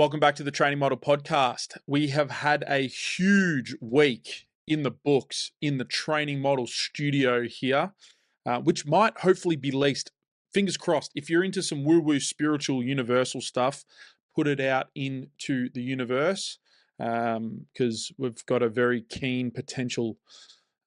Welcome back to the Training Model Podcast. We have had a huge week in the books in the Training Model studio here, which might hopefully be leased. Fingers crossed. If you're into some woo-woo spiritual universal stuff, put it out into the universe because we've got a very keen potential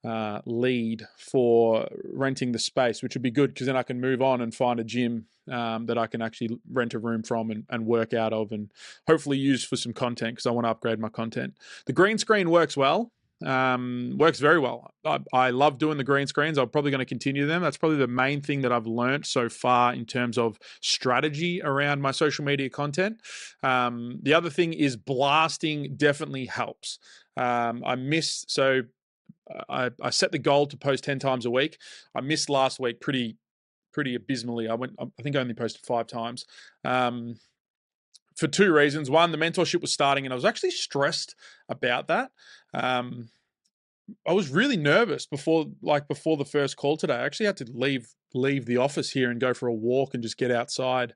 lead for renting the space, which would be good because then I can move on and find a gym that I can actually rent a room from and work out of and hopefully use for some content because I want to upgrade my content. The green screen works well, works very well. I love doing the green screens. I'm probably going to continue them. That's probably the main thing that I've learned so far in terms of strategy around my social media content. The other thing is blasting definitely helps. I set the goal to post 10 times a week. I missed last week pretty abysmally. I think I only posted 5 times for 2 reasons. One, the mentorship was starting and I was actually stressed about that. I was really nervous before the first call today. I actually had to leave the office here and go for a walk and just get outside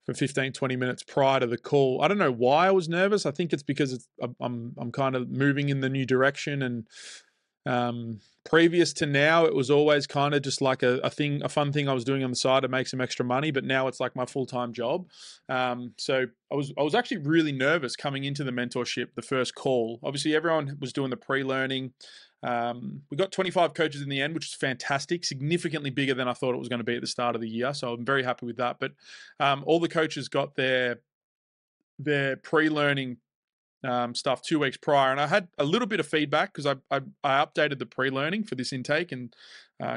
for 15, 20 minutes prior to the call. I don't know why I was nervous. I think it's because I'm kind of moving in the new direction, and previous to now, it was always kind of just like a fun thing I was doing on the side to make some extra money, but now it's like my full-time job. So I was actually really nervous coming into the mentorship, the first call. Obviously, everyone was doing the pre-learning. We got 25 coaches in the end, which is fantastic, significantly bigger than I thought it was going to be at the start of the year. So I'm very happy with that. But all the coaches got their pre-learning stuff 2 weeks prior, and I had a little bit of feedback because I updated the pre-learning for this intake and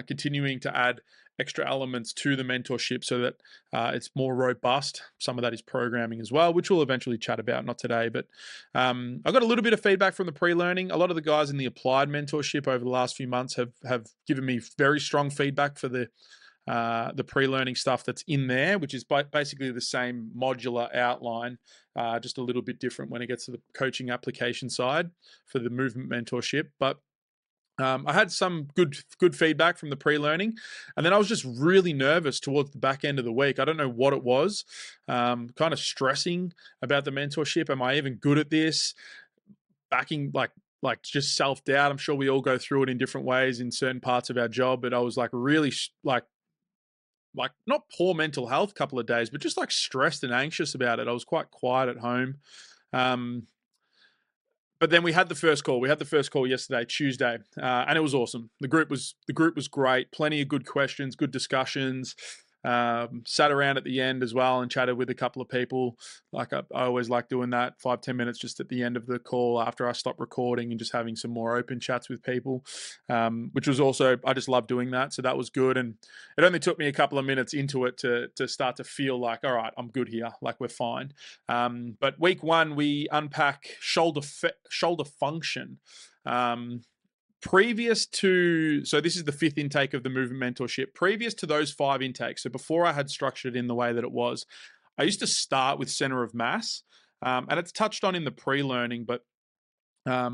continuing to add extra elements to the mentorship so that it's more robust. Some of that is programming as well, which we'll eventually chat about, not today, but I got a little bit of feedback from the pre-learning. A lot of the guys in the applied mentorship over the last few months have given me very strong feedback for the pre-learning stuff that's in there, which is basically the same modular outline, just a little bit different when it gets to the coaching application side for the movement mentorship. But I had some good feedback from the pre-learning, and then I was just really nervous towards the back end of the week. I don't know what it was, kind of stressing about the mentorship. Am I even good at this? Backing like just self-doubt. I'm sure we all go through it in different ways in certain parts of our job, but I was like really like not poor mental health couple of days, but just like stressed and anxious about it. I was quite quiet at home. But then we had the first call. We had the first call yesterday, Tuesday, and it was awesome. The group was great. Plenty of good questions, good discussions. Sat around at the end as well and chatted with a couple of people. Like I always like doing that 5-10 minutes just at the end of the call after I stop recording and just having some more open chats with people, which was also, I just love doing that. So that was good. And it only took me a couple of minutes into it to start to feel like, all right, I'm good here. Like we're fine. But week 1, we unpack shoulder function. Previous to, so this is the 5th intake of the movement mentorship. Previous to those 5 intakes, so before I had structured it in the way that it was, I used to start with center of mass, and it's touched on in the pre-learning, but I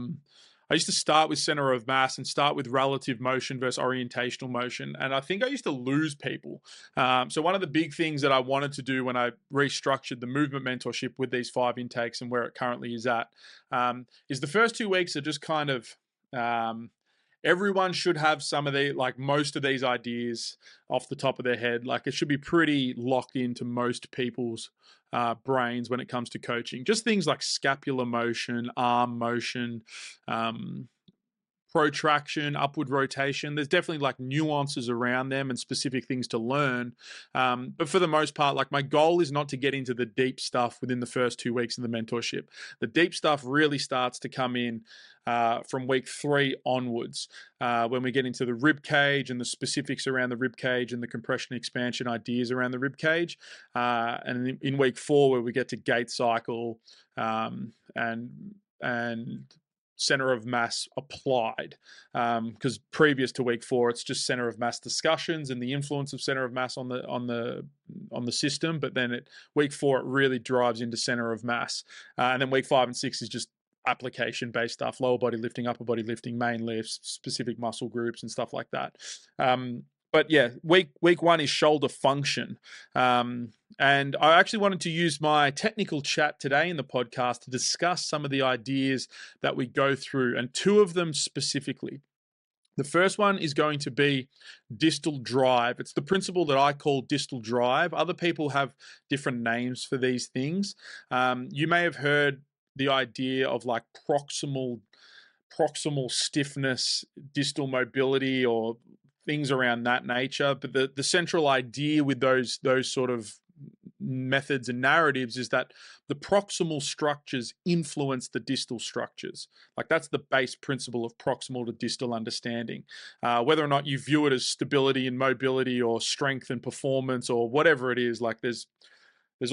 used to start with center of mass and start with relative motion versus orientational motion, and I think I used to lose people. So one of the big things that I wanted to do when I restructured the movement mentorship with these 5 intakes and where it currently is at, is the first 2 weeks are just kind of everyone should have some of most of these ideas off the top of their head. Like it should be pretty locked into most people's brains when it comes to coaching. Just things like scapular motion, arm motion, protraction, upward rotation. There's definitely like nuances around them and specific things to learn. But for the most part, like my goal is not to get into the deep stuff within the first 2 weeks of the mentorship. The deep stuff really starts to come in from week 3 onwards, when we get into the rib cage and the specifics around the rib cage and the compression expansion ideas around the rib cage. And in week 4, where we get to gait cycle and center of mass applied, because previous to week 4, it's just center of mass discussions and the influence of center of mass on the system. But then week 4, it really drives into center of mass, and then week 5 and 6 is just application based stuff, lower body lifting, upper body lifting, main lifts, specific muscle groups and stuff like that. But yeah, week one is shoulder function. And I actually wanted to use my technical chat today in the podcast to discuss some of the ideas that we go through, and two of them specifically. The first one is going to be distal drive. It's the principle that I call distal drive. Other people have different names for these things. You may have heard the idea of like proximal stiffness, distal mobility, or things around that nature. But the central idea with those sort of methods and narratives is that the proximal structures influence the distal structures. Like that's the base principle of proximal to distal understanding. Whether or not you view it as stability and mobility or strength and performance or whatever it is, like there's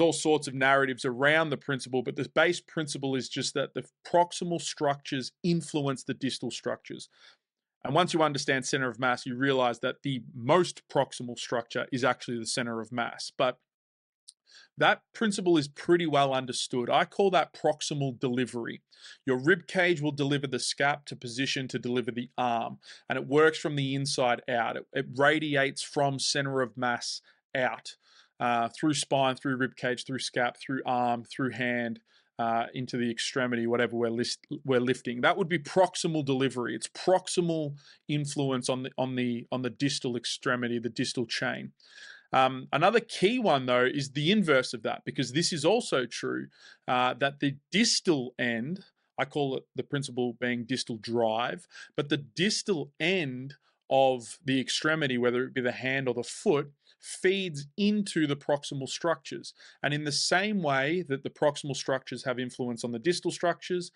all sorts of narratives around the principle, but the base principle is just that the proximal structures influence the distal structures. And once you understand center of mass, you realize that the most proximal structure is actually the center of mass. But that principle is pretty well understood. I call that proximal delivery. Your rib cage will deliver the scap to position to deliver the arm, and it works from the inside out. It radiates from center of mass out, through spine, through rib cage, through scap, through arm, through hand, into the extremity, whatever we're lifting. That would be proximal delivery. It's proximal influence on the distal extremity, the distal chain. Another key one, though, is the inverse of that, because this is also true, that the distal end, I call it the principle being distal drive, but the distal end of the extremity, whether it be the hand or the foot, feeds into the proximal structures. And in the same way that the proximal structures have influence on the distal structures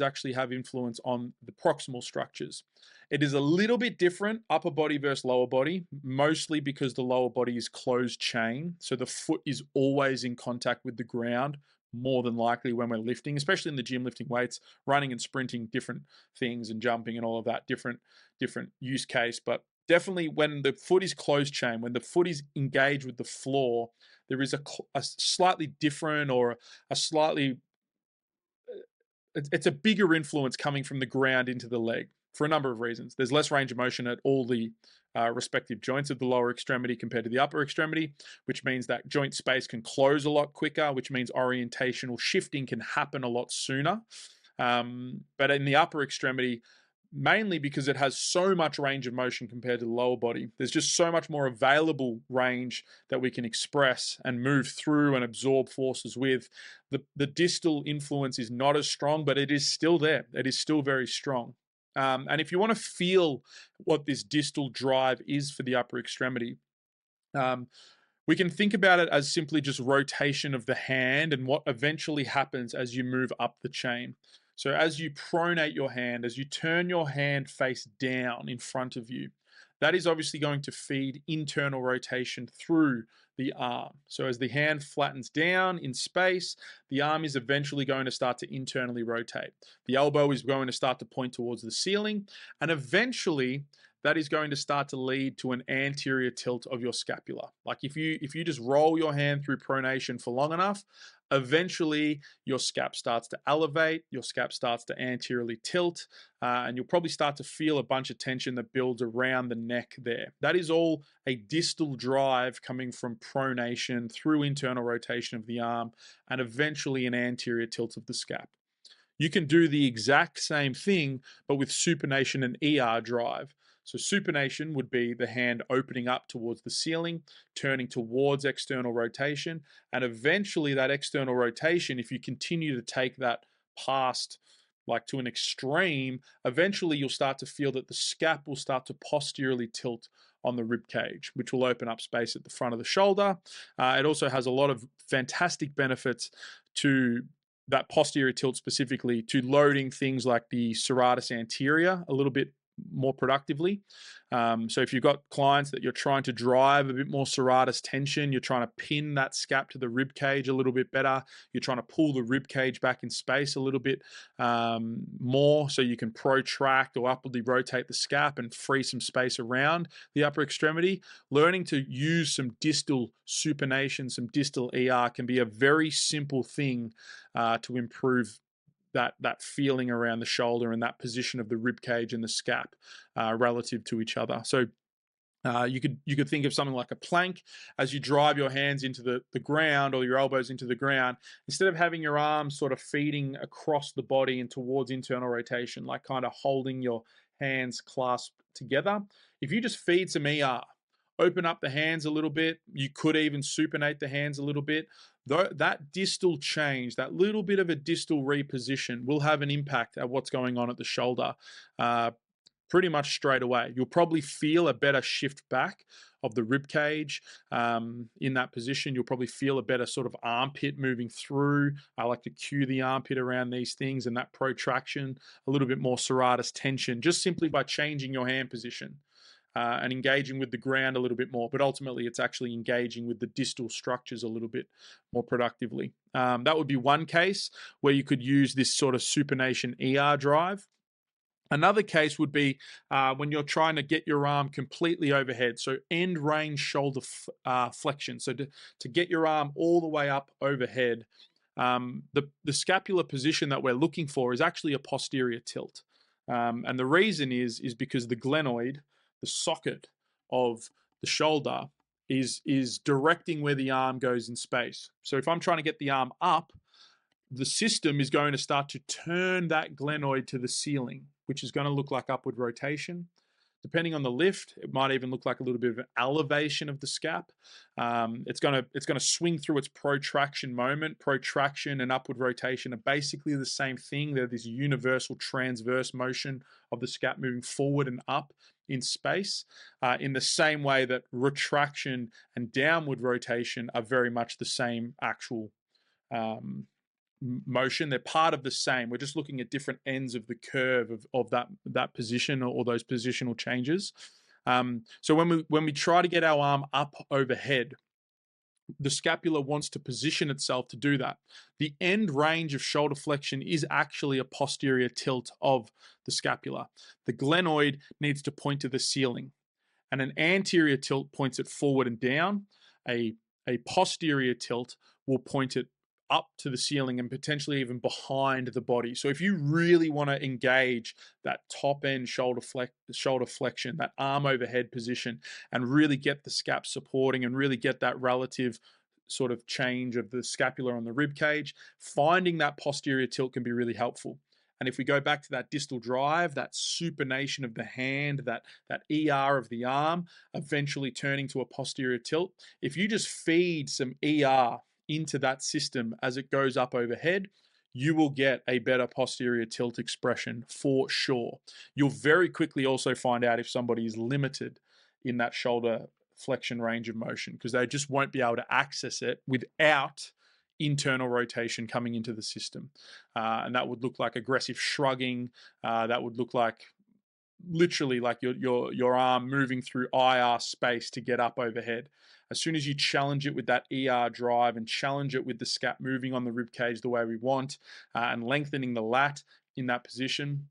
actually have influence on the proximal structures. It is a little bit different, upper body versus lower body, mostly because the lower body is closed chain. So the foot is always in contact with the ground, more than likely when we're lifting, especially in the gym, lifting weights, running and sprinting, different things, and jumping and all of that, different use case. But definitely when the foot is closed chain, when the foot is engaged with the floor, there is a slightly different, or a slightly, it's a bigger influence coming from the ground into the leg for a number of reasons. There's less range of motion at all the respective joints of the lower extremity compared to the upper extremity, which means that joint space can close a lot quicker, which means orientational shifting can happen a lot sooner. But in the upper extremity, mainly because it has so much range of motion compared to the lower body, there's just so much more available range that we can express and move through and absorb forces with. The distal influence is not as strong, but it is still there. It is still very strong. And if you want to feel what this distal drive is for the upper extremity, we can think about it as simply just rotation of the hand and what eventually happens as you move up the chain. So as you pronate your hand, as you turn your hand face down in front of you, that is obviously going to feed internal rotation through the arm. So as the hand flattens down in space, the arm is eventually going to start to internally rotate. The elbow is going to start to point towards the ceiling, and eventually that is going to start to lead to an anterior tilt of your scapula. Like if you just roll your hand through pronation for long enough, eventually your scap starts to elevate, your scap starts to anteriorly tilt, and you'll probably start to feel a bunch of tension that builds around the neck there. That is all a distal drive coming from pronation through internal rotation of the arm and eventually an anterior tilt of the scap. You can do the exact same thing, but with supination and ER drive. So supination would be the hand opening up towards the ceiling, turning towards external rotation, and eventually that external rotation, if you continue to take that past like to an extreme, eventually you'll start to feel that the scap will start to posteriorly tilt on the rib cage, which will open up space at the front of the shoulder. It also has a lot of fantastic benefits to that posterior tilt, specifically to loading things like the serratus anterior a little bit more productively. So if you've got clients that you're trying to drive a bit more serratus tension, you're trying to pin that scap to the rib cage a little bit better, you're trying to pull the rib cage back in space a little bit more so you can protract or upwardly rotate the scap and free some space around the upper extremity, learning to use some distal supination, some distal ER can be a very simple thing to improve that feeling around the shoulder and that position of the rib cage and the scap relative to each other. So You could think of something like a plank. As you drive your hands into the ground or your elbows into the ground, instead of having your arms sort of feeding across the body and towards internal rotation, like kind of holding your hands clasped together, if you just feed some ER, open up the hands a little bit, you could even supinate the hands a little bit. Though that distal change, that little bit of a distal reposition, will have an impact at what's going on at the shoulder. Uh, Pretty much straight away. You'll probably feel a better shift back of the rib cage in that position. You'll probably feel a better sort of armpit moving through. I like to cue the armpit around these things and that protraction, a little bit more serratus tension, just simply by changing your hand position. And engaging with the ground a little bit more, but ultimately it's actually engaging with the distal structures a little bit more productively. That would be one case where you could use this sort of supination ER drive. Another case would be when you're trying to get your arm completely overhead, so end range shoulder flexion. So to get your arm all the way up overhead, the scapular position that we're looking for is actually a posterior tilt. And the reason is because the glenoid, the socket of the shoulder, is directing where the arm goes in space. So if I'm trying to get the arm up, the system is going to start to turn that glenoid to the ceiling, which is going to look like upward rotation. Depending on the lift, it might even look like a little bit of an elevation of the scap. It's going to swing through its protraction moment. Protraction and upward rotation are basically the same thing. They're this universal transverse motion of the scap moving forward and up in space, in the same way that retraction and downward rotation are very much the same actual motion. They're part of the same. We're just looking at different ends of the curve of that position or those positional changes. So when we try to get our arm up overhead, the scapula wants to position itself to do that. The end range of shoulder flexion is actually a posterior tilt of the scapula. The glenoid needs to point to the ceiling, and an anterior tilt points it forward and down. A posterior tilt will point it up to the ceiling and potentially even behind the body. So if you really want to engage that top end shoulder flexion, that arm overhead position, and really get the scap supporting and really get that relative sort of change of the scapula on the rib cage, finding that posterior tilt can be really helpful. And if we go back to that distal drive, that supination of the hand, that ER of the arm, eventually turning to a posterior tilt, if you just feed some ER into that system as it goes up overhead, you will get a better posterior tilt expression for sure. You'll very quickly also find out if somebody is limited in that shoulder flexion range of motion, because they just won't be able to access it without internal rotation coming into the system. And that would look like aggressive shrugging. That would look like literally like your arm moving through IR space to get up overhead. As soon as you challenge it with that ER drive and challenge it with the scap moving on the rib cage the way we want, and lengthening the lat in that position,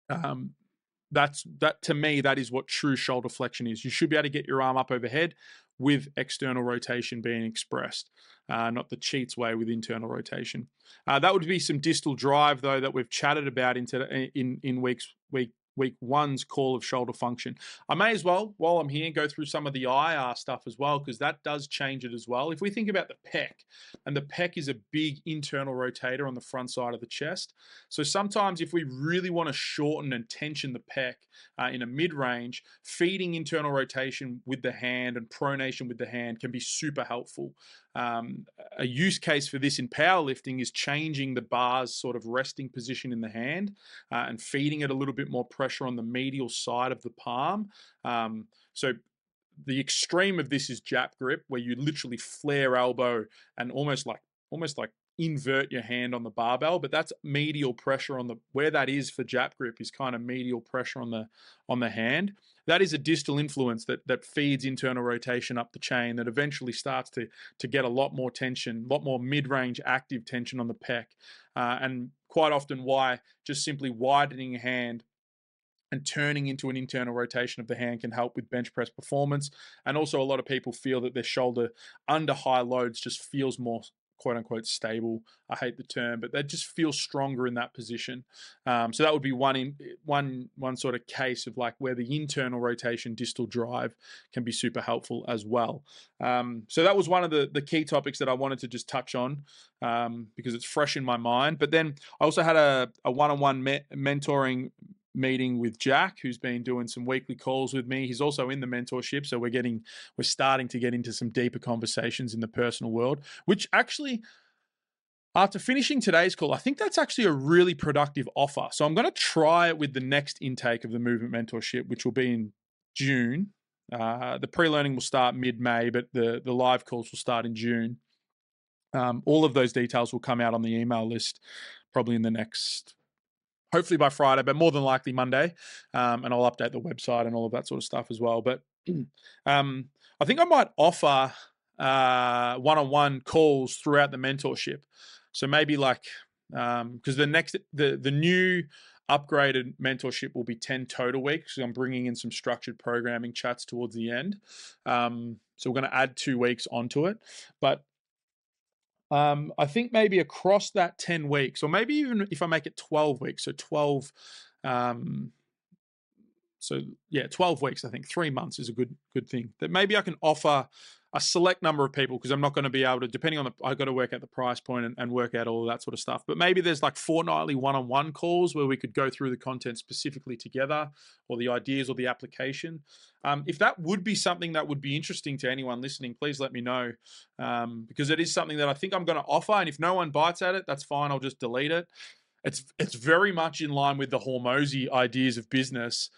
that to me, that is what true shoulder flexion is. You should be able to get your arm up overhead with external rotation being expressed, not the cheats way with internal rotation. That would be some distal drive though that we've chatted about in week one's call of shoulder function. I may as well, while I'm here, go through some of the IR stuff as well, because that does change it as well. If we think about the pec, and the pec is a big internal rotator on the front side of the chest. So sometimes if we really want to shorten and tension the pec in a mid-range, feeding internal rotation with the hand and pronation with the hand can be super helpful. A use case for this in powerlifting is changing the bar's sort of resting position in the hand and feeding it a little bit more pressure on the medial side of the palm. So the extreme of this is jap grip, where you literally flare elbow and almost like invert your hand on the barbell, but that's medial pressure on the, where that is for jap grip is kind of medial pressure on the hand. That is a distal influence that feeds internal rotation up the chain, that eventually starts to get a lot more tension, a lot more mid-range active tension on the pec, and quite often why just simply widening a hand and turning into an internal rotation of the hand can help with bench press performance. And also a lot of people feel that their shoulder under high loads just feels more quote unquote stable. I hate the term, but they just feel stronger in that position. So that would be one sort of case of like where the internal rotation distal drive can be super helpful as well. So that was one of the key topics that I wanted to just touch on because it's fresh in my mind. But then I also had a one-on-one mentoring meeting with Jack, who's been doing some weekly calls with me. He's also in the mentorship, so we're starting to get into some deeper conversations in the personal world, which actually, after finishing today's call, I think that's actually a really productive offer. So I'm going to try it with the next intake of the movement mentorship, which will be in June. The pre-learning will start mid-May, but the live calls will start in June. All of those details will come out on the email list probably in the next, hopefully by Friday, but more than likely Monday. And I'll update the website and all of that sort of stuff as well. But I think I might offer one-on-one calls throughout the mentorship. So maybe like, because the new upgraded mentorship will be 10 total weeks. So I'm bringing in some structured programming chats towards the end. So we're going to add 2 weeks onto it. But I think maybe across that 10 weeks, or maybe even if I make it 12 weeks, so 12, 12 weeks, I think 3 months is a good thing. That maybe I can offer a select number of people, because I'm not going to be able to, depending on I've got to work out the price point and work out all of that sort of stuff. But maybe there's like fortnightly one-on-one calls where we could go through the content specifically together, or the ideas or the application. If that would be something that would be interesting to anyone listening, please let me know, because it is something that I think I'm going to offer. And if no one bites at it, that's fine. I'll just delete it. It's very much in line with the Hormozy ideas of business,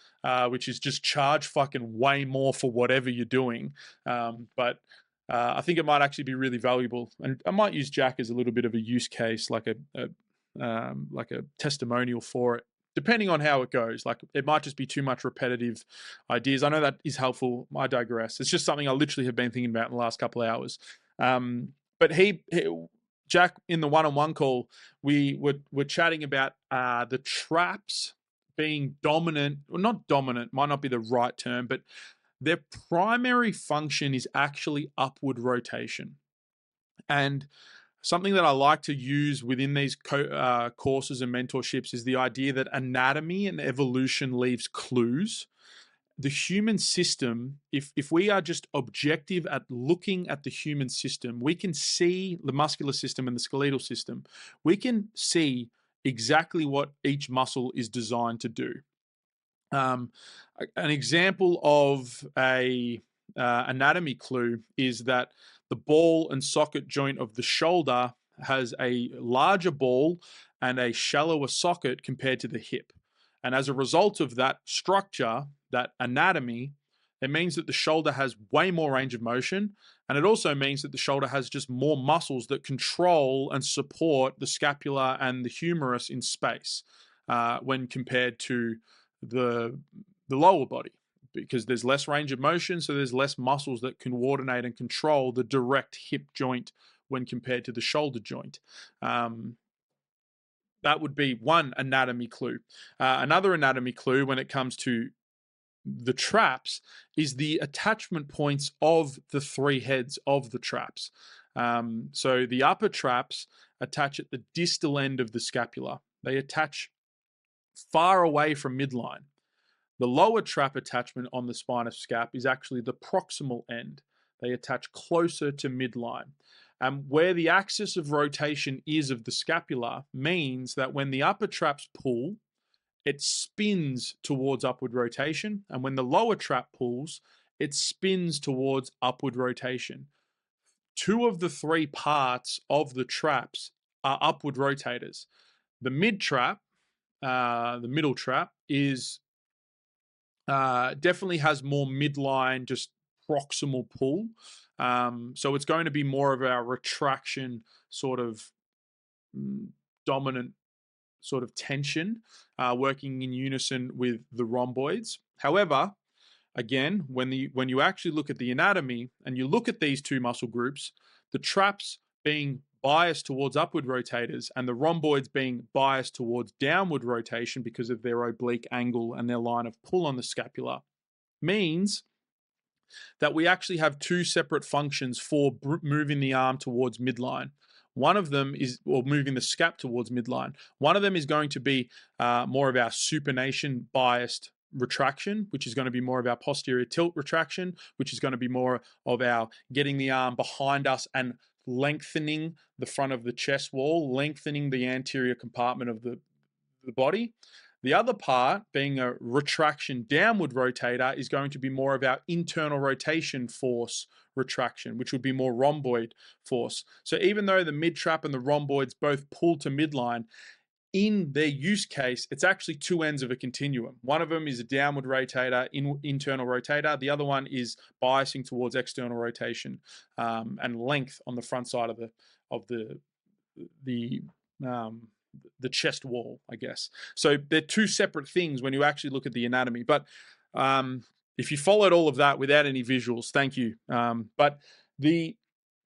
which is just charge fucking way more for whatever you're doing. But I think it might actually be really valuable, and I might use Jack as a little bit of a use case, like a testimonial for it, depending on how it goes. Like, it might just be too much repetitive ideas. I know that is helpful. I digress. It's just something I literally have been thinking about in the last couple of hours. But Jack, in the one-on-one call, we were chatting about the traps being dominant, or not dominant, might not be the right term, but their primary function is actually upward rotation. And something that I like to use within these courses and mentorships is the idea that anatomy and evolution leaves clues. The human system, if we are just objective at looking at the human system, we can see the muscular system and the skeletal system. We can see exactly what each muscle is designed to do. An example of a anatomy clue is that the ball and socket joint of the shoulder has a larger ball and a shallower socket compared to the hip. And as a result of that structure, that anatomy, it means that the shoulder has way more range of motion. And it also means that the shoulder has just more muscles that control and support the scapula and the humerus in space when compared to the lower body, because there's less range of motion, so there's less muscles that can coordinate and control the direct hip joint when compared to the shoulder joint. That would be one anatomy clue. Another anatomy clue when it comes to the traps is the attachment points of the 3 heads of the traps. So the upper traps attach at the distal end of the scapula. They attach far away from midline. The lower trap attachment on the spinous scap is actually the proximal end. They attach closer to midline. And where the axis of rotation is of the scapula means that when the upper traps pull, it spins towards upward rotation. And when the lower trap pulls, it spins towards upward rotation. 2 of the 3 parts of the traps are upward rotators. The mid trap, the middle trap, is definitely has more midline, just proximal pull. So it's going to be more of our retraction sort of dominant sort of tension, working in unison with the rhomboids. However, again, when you actually look at the anatomy and you look at these 2 muscle groups, the traps being biased towards upward rotators and the rhomboids being biased towards downward rotation because of their oblique angle and their line of pull on the scapula, means that we actually have 2 separate functions for moving the arm towards midline. One of them is, or moving the scap towards midline. One of them is going to be more of our supination biased retraction, which is going to be more of our posterior tilt retraction, which is going to be more of our getting the arm behind us and lengthening the front of the chest wall, lengthening the anterior compartment of the body. The other part, being a retraction downward rotator, is going to be more of our internal rotation force retraction, which would be more rhomboid force. So even though the mid-trap and the rhomboids both pull to midline, in their use case, it's actually two ends of a continuum. One of them is a downward rotator, internal rotator. The other one is biasing towards external rotation and length on the front side of the chest wall, I guess. So they're two separate things when you actually look at the anatomy. But if you followed all of that without any visuals, thank you. But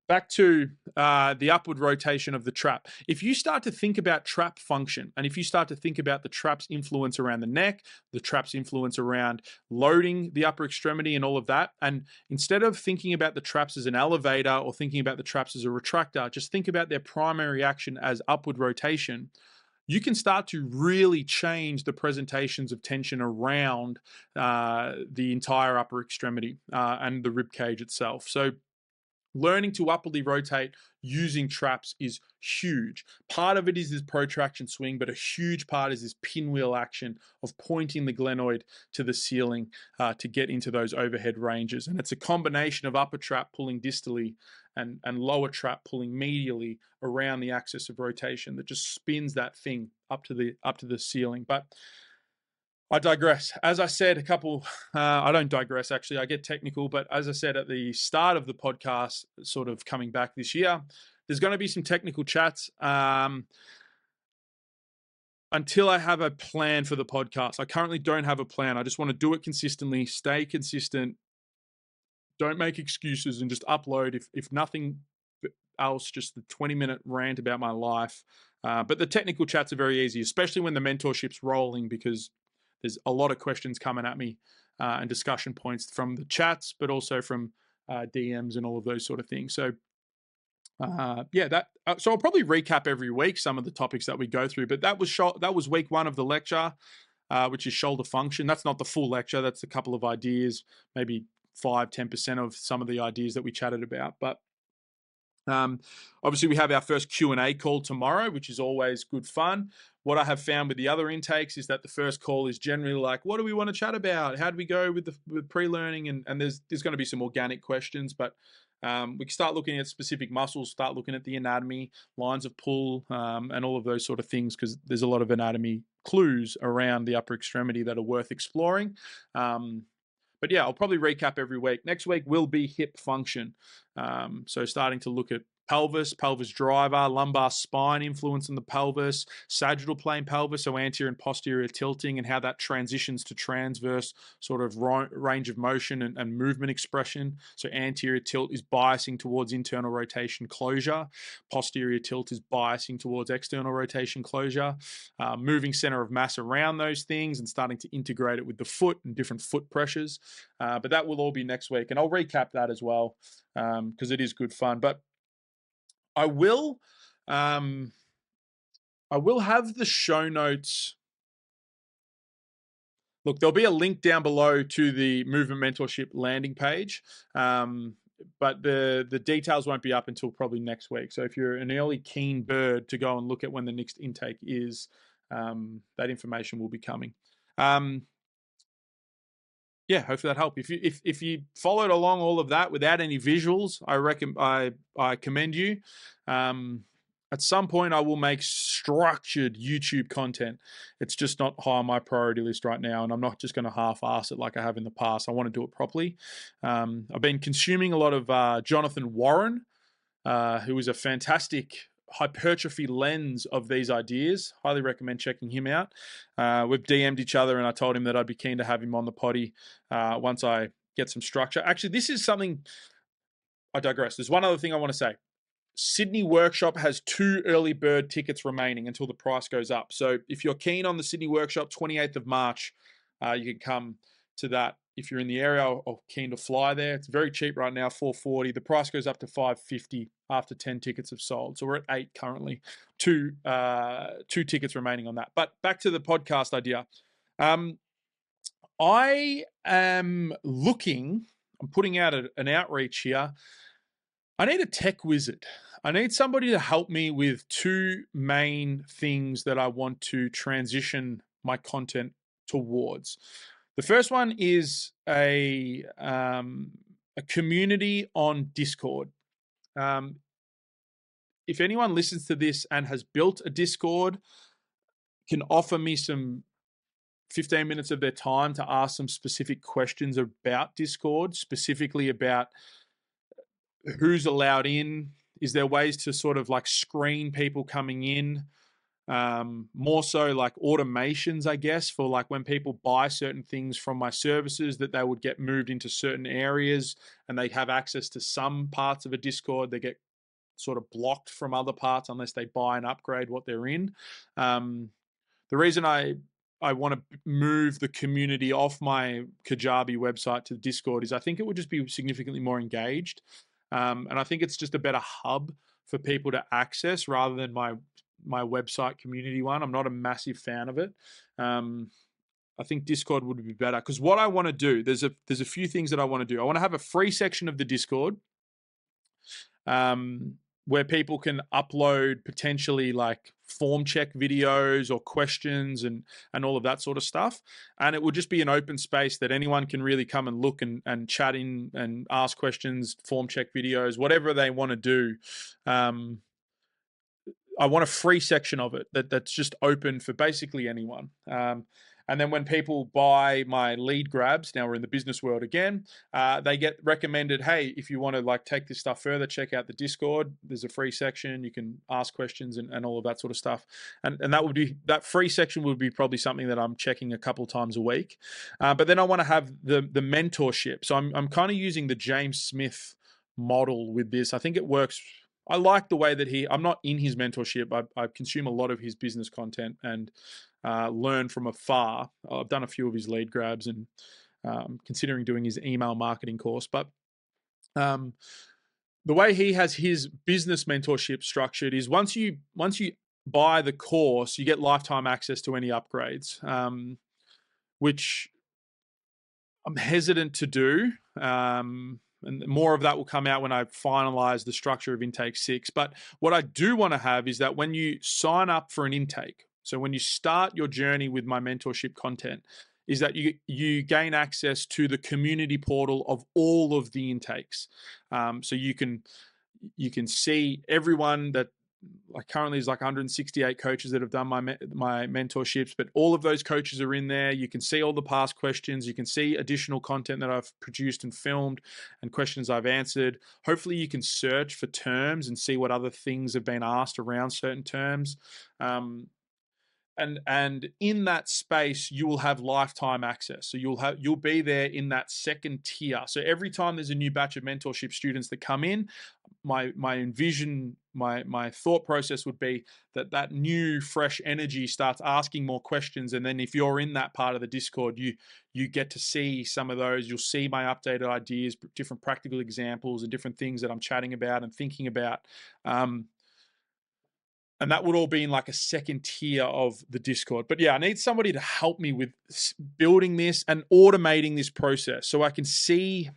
back to the upward rotation of the trap. If you start to think about trap function, and if you start to think about the trap's influence around the neck, the trap's influence around loading the upper extremity and all of that, and instead of thinking about the traps as an elevator or thinking about the traps as a retractor, just think about their primary action as upward rotation. You can start to really change the presentations of tension around the entire upper extremity and the rib cage itself. So learning to upwardly rotate using traps is huge. Part of it is this protraction swing, but a huge part is this pinwheel action of pointing the glenoid to the ceiling to get into those overhead ranges. And it's a combination of upper trap pulling distally and lower trap pulling medially around the axis of rotation that just spins that thing up to the ceiling. But I digress. As I said, I don't digress actually, I get technical, but as I said at the start of the podcast, sort of coming back this year, there's going to be some technical chats until I have a plan for the podcast. I currently don't have a plan. I just want to do it consistently, stay consistent, don't make excuses, and just upload, if nothing else, just the 20-minute rant about my life. But the technical chats are very easy, especially when the mentorship's rolling, because there's a lot of questions coming at me and discussion points from the chats, but also from DMs and all of those sort of things. So so I'll probably recap every week some of the topics that we go through, but that was week 1 of the lecture, which is shoulder function. That's not the full lecture. That's a couple of ideas, maybe 5-10% of some of the ideas that we chatted about. But obviously we have our first Q&A call tomorrow, which is always good fun. What I have found with the other intakes is that the first call is generally like, what do we want to chat about? How do we go with pre-learning? And there's going to be some organic questions, but we can start looking at specific muscles, start looking at the anatomy, lines of pull, and all of those sort of things, because there's a lot of anatomy clues around the upper extremity that are worth exploring. But yeah, I'll probably recap every week. Next week will be hip function. So starting to look at pelvis driver, lumbar spine influence on the pelvis, sagittal plane pelvis, so anterior and posterior tilting, and how that transitions to transverse sort of range of motion and movement expression. So anterior tilt is biasing towards internal rotation closure. Posterior tilt is biasing towards external rotation closure. Moving center of mass around those things and starting to integrate it with the foot and different foot pressures. But that will all be next week. And I'll recap that as well because it is good fun. But I will have the show notes. Look, there'll be a link down below to the Movement Mentorship landing page, but the details won't be up until probably next week. So if you're an early keen bird to go and look at when the next intake is, that information will be coming. Yeah, hopefully that helped. If you followed along all of that without any visuals, I commend you. At some point, I will make structured YouTube content. It's just not high on my priority list right now, and I'm not just going to half-ass it like I have in the past. I want to do it properly. I've been consuming a lot of Jonathan Warren, who is a fantastic hypertrophy lens of these ideas. Highly recommend checking him out. We've DM'd each other and I told him that I'd be keen to have him on the potty once I get some structure. Actually, this is something, I digress. There's one other thing I want to say. Sydney Workshop has 2 early bird tickets remaining until the price goes up. So if you're keen on the Sydney Workshop, 28th of March, you can come to that if you're in the area or keen to fly there. It's very cheap right now, $440. The price goes up to $550 after 10 tickets have sold. So we're at 8 currently, two tickets remaining on that. But back to the podcast idea. I am looking, I'm putting out an outreach here. I need a tech wizard. I need somebody to help me with two main things that I want to transition my content towards. The first one is a community on Discord. If anyone listens to this and has built a Discord, can offer me some 15 minutes of their time to ask some specific questions about Discord, specifically about who's allowed in. Is there ways to sort of like screen people coming in? More so like automations, I guess, for like when people buy certain things from my services, that they would get moved into certain areas and they have access to some parts of a Discord. They get sort of blocked from other parts unless they buy and upgrade what they're in. The reason I want to move the community off my Kajabi website to Discord is I think it would just be significantly more engaged. And I think it's just a better hub for people to access rather than my website community one. I'm not a massive fan of it. I think Discord would be better because what I want to do, there's a few things that I want to do. I want to have a free section of the Discord where people can upload potentially like form check videos or questions and all of that sort of stuff. And it would just be an open space that anyone can really come and look and chat in and ask questions, form check videos, whatever they want to do. I want a free section of it that's just open for basically anyone. And then when people buy my lead grabs, now we're in the business world again, they get recommended, hey, if you want to like take this stuff further, check out the Discord. There's a free section. You can ask questions and all of that sort of stuff. And that free section would be probably something that I'm checking a couple times a week. But then I want to have the mentorship. So I'm kind of using the James Smith model with this. I think it works. I like the way that I'm not in his mentorship. I consume a lot of his business content and learn from afar. I've done a few of his lead grabs and considering doing his email marketing course. But the way he has his business mentorship structured is once you buy the course, you get lifetime access to any upgrades, which I'm hesitant to do. And more of that will come out when I finalize the structure of intake 6. But what I do want to have is that when you sign up for an intake, so when you start your journey with my mentorship content, is that you gain access to the community portal of all of the intakes. So you can see everyone that, like currently is like 168 coaches that have done my mentorships, but all of those coaches are in there. You can see all the past questions. You can see additional content that I've produced and filmed and questions I've answered. Hopefully you can search for terms and see what other things have been asked around certain terms. And in that space, you will have lifetime access. So you'll be there in that second tier. So every time there's a new batch of mentorship students that come in, my thought process would be that new fresh energy starts asking more questions. And then if you're in that part of the Discord, you get to see some of those. You'll see my updated ideas, different practical examples and different things that I'm chatting about and thinking about. And that would all be in like a second tier of the Discord. But yeah, I need somebody to help me with building this and automating this process so I can see,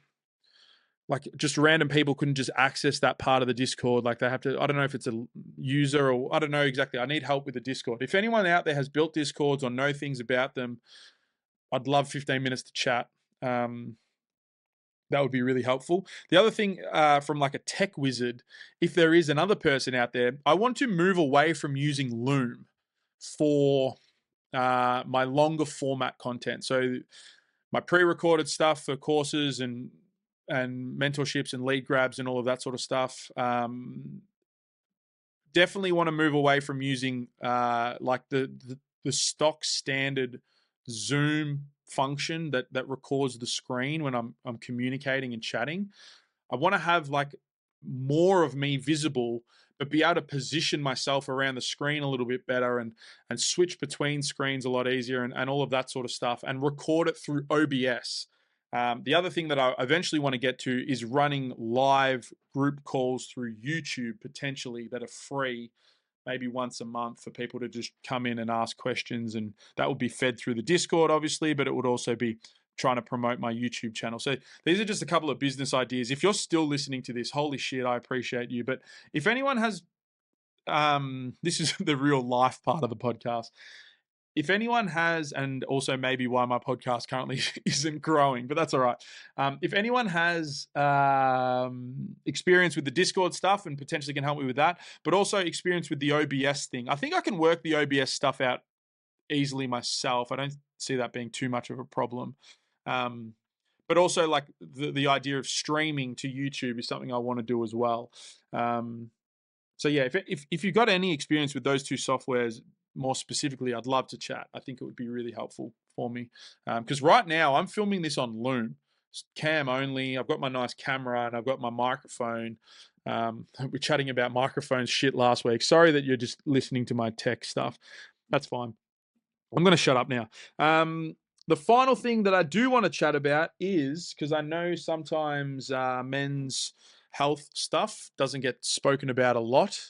like, just random people couldn't just access that part of the Discord. Like they have to, I don't know if it's a user or I don't know exactly. I need help with the Discord. If anyone out there has built Discords or know things about them, I'd love 15 minutes to chat. That would be really helpful. The other thing from like a tech wizard, if there is another person out there, I want to move away from using Loom for my longer format content. So my pre-recorded stuff for courses and mentorships and lead grabs and all of that sort of stuff. Definitely want to move away from using like the stock standard Zoom function that records the screen when I'm communicating and chatting. I want to have like more of me visible, but be able to position myself around the screen a little bit better and switch between screens a lot easier and all of that sort of stuff, and record it through OBS. The other thing that I eventually want to get to is running live group calls through YouTube, potentially, that are free, maybe once a month, for people to just come in and ask questions. And that would be fed through the Discord, obviously, but it would also be trying to promote my YouTube channel. So these are just a couple of business ideas. If you're still listening to this, holy shit, I appreciate you. But if anyone has, this is the real life part of the podcast. If anyone has, and also maybe why my podcast currently isn't growing, but that's all right. If anyone has experience with the Discord stuff and potentially can help me with that, but also experience with the OBS thing, I think I can work the OBS stuff out easily myself. I don't see that being too much of a problem. But also, like, the idea of streaming to YouTube is something I want to do as well. So yeah, if you've got any experience with those two softwares, more specifically, I'd love to chat. I think it would be really helpful for me. Because right now I'm filming this on Loom, cam only. I've got my nice camera and I've got my microphone. We're chatting about microphone shit last week. Sorry that you're just listening to my tech stuff. That's fine. I'm going to shut up now. The final thing that I do want to chat about is, because I know sometimes men's health stuff doesn't get spoken about a lot.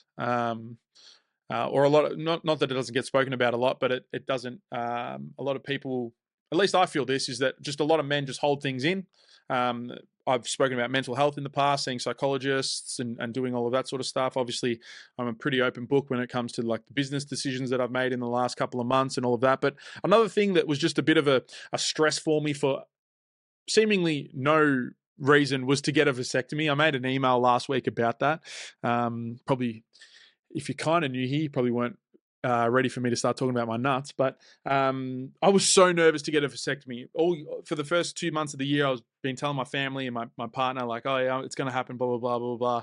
Or a lot of, not that it doesn't get spoken about a lot, but it doesn't, a lot of people, at least I feel this, is that just a lot of men just hold things in. I've spoken about mental health in the past, seeing psychologists and doing all of that sort of stuff. Obviously, I'm a pretty open book when it comes to like the business decisions that I've made in the last couple of months and all of that. But another thing that was just a bit of a stress for me for seemingly no reason was to get a vasectomy. I made an email last week about that. Probably, if you're kind of new here, you probably weren't ready for me to start talking about my nuts, but I was so nervous to get a vasectomy. For the first 2 months of the year, I was been telling my family and my partner, like, oh yeah, it's going to happen, blah, blah, blah, blah, blah.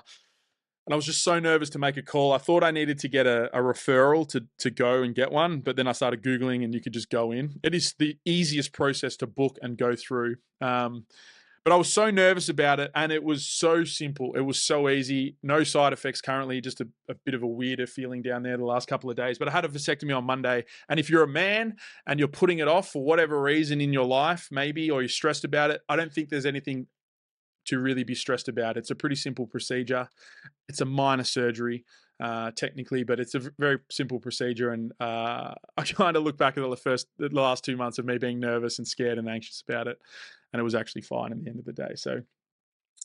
And I was just so nervous to make a call. I thought I needed to get a referral to go and get one, but then I started Googling and you could just go in. It is the easiest process to book and go through. But I was so nervous about it, and it was so simple. It was so easy. No side effects currently, just a bit of a weirder feeling down there the last couple of days. But I had a vasectomy on Monday. And if you're a man and you're putting it off for whatever reason in your life, maybe, or you're stressed about it, I don't think there's anything to really be stressed about. It's a pretty simple procedure. It's a minor surgery, technically, but it's a very simple procedure. And I kind of look back at the last 2 months of me being nervous and scared and anxious about it. And it was actually fine at the end of the day. So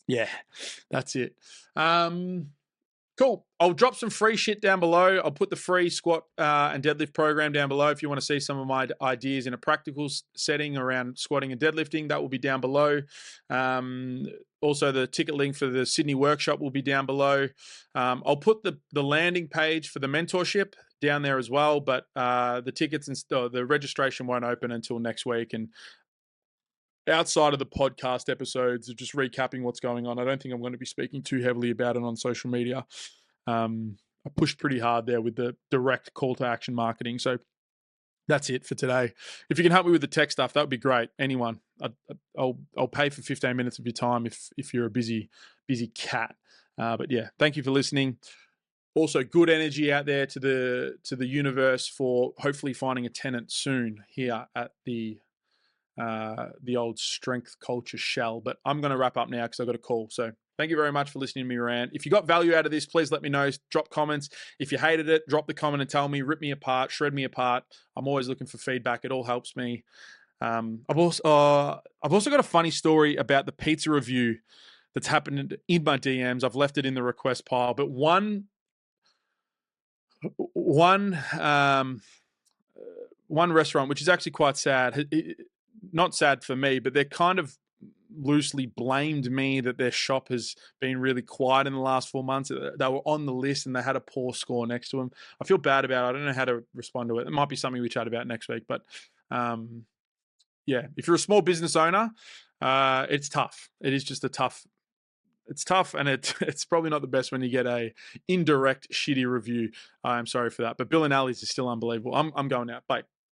yeah, that's it. Cool. I'll drop some free shit down below. I'll put the free squat and deadlift program down below. If you want to see some of my ideas in a practical setting around squatting and deadlifting, that will be down below. Also, the ticket link for the Sydney workshop will be down below. I'll put the landing page for the mentorship down there as well, but the tickets and the registration won't open until next week. And outside of the podcast episodes of just recapping what's going on, I don't think I'm going to be speaking too heavily about it on social media. I pushed pretty hard there with the direct call to action marketing. So that's it for today. If you can help me with the tech stuff, that would be great. Anyone, I'll pay for 15 minutes of your time if you're a busy cat. But yeah, thank you for listening. Also, good energy out there to the universe for hopefully finding a tenant soon here at the old strength culture shell. But I'm going to wrap up now because I've got a call. So thank you very much for listening to me rant. If you got value out of this, please let me know. Drop comments. If you hated it, drop the comment and tell me, rip me apart, shred me apart. I'm always looking for feedback. It all helps me. I've also got a funny story about the pizza review that's happened in my DMs. I've left it in the request pile, but one restaurant, which is actually quite sad, not sad for me, but they're kind of loosely blamed me that their shop has been really quiet in the last 4 months. They were on the list and they had a poor score next to them. I feel bad about it. I don't know how to respond to it. It might be something we chat about next week, but yeah, if you're a small business owner, it's tough. It is just it's tough, and it's probably not the best when you get a indirect shitty review. I'm sorry for that, but Bill and Ali's is still unbelievable. I'm going out. Bye.